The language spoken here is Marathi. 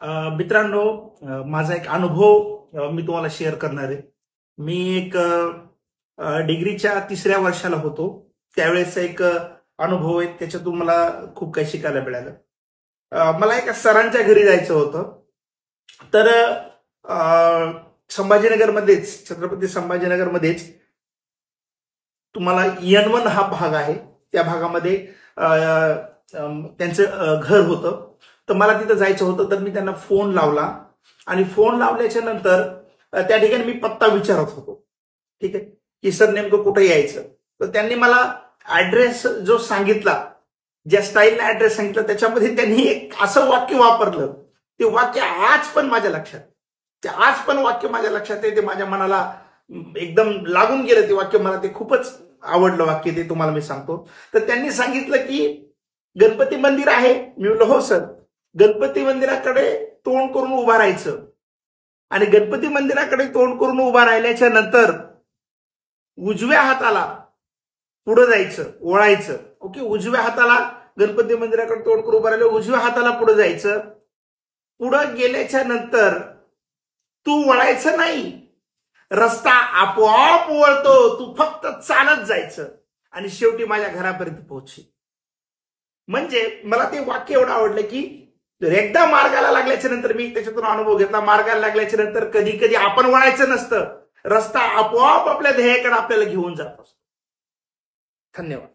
मित्रांनो, माझा एक अनुभव मी तुम्हाला शेअर करणार आहे. मी एक डिग्रीच्या 3ऱ्या वर्षाला होतो. त्यावेळेस एक अनुभव आहे, त्याच्यातून मला खूप काही शिकायला मिळालं. मला एका सरांच्या घरी जायचं होतं. तर संभाजीनगरमध्येच, छत्रपती संभाजीनगरमध्येच तुम्हाला N1 हा भाग आहे. त्या भागामध्ये त्यांचं घर होतं. तर मला तिथं जायचं होतं. तर मी त्यांना फोन लावला आणि फोन लावल्याच्या नंतर त्या ठिकाणी मी पत्ता विचारत होतो. ठीक आहे, की सर नेमकं कुठे यायचं. तर त्यांनी मला ऍड्रेस जो सांगितला, ज्या स्टाईलने ऍड्रेस सांगितला, त्याच्यामध्ये त्यांनी एक असं वाक्य वापरलं. ते वाक्य आज पण माझ्या लक्षात, आज पण वाक्य माझ्या लक्षात आहे. ते माझ्या मनाला एकदम लागून गेलं. ते वाक्य मला ते खूपच आवडलं वाक्य. ते तुम्हाला मी सांगतो. तर त्यांनी सांगितलं की गणपती मंदिर आहे. मी म्हणलो हो सर. गणपती मंदिराकडे तोंड करून उभा राहायचं आणि गणपती मंदिराकडे तोंड करून उभा राहिल्याच्या नंतर उजव्या हाताला पुढे जायचं, वळायचं. ओके, उजव्या हाताला गणपती मंदिराकडे तोंड करून उभा राहिलं, उजव्या हाताला पुढे जायचं. पुढे गेल्याच्या नंतर तू वळायचं नाही, रस्ता आपोआप वळतो, तू फक्त चालत जायचं आणि शेवटी माझ्या घरापर्यंत पोहोचशील. म्हणजे मला ते वाक्य एवढं आवडलं की एकदा मार्गाला लागल्याच्या नंतर, मी त्याच्यातून अनुभव घेतला, मार्गाला लागल्याच्या नंतर कधी कधी आपण वळायचं नसतं, रस्ता आपोआप आपल्या ध्येयाकडे आपल्याला घेऊन जात असतो. धन्यवाद.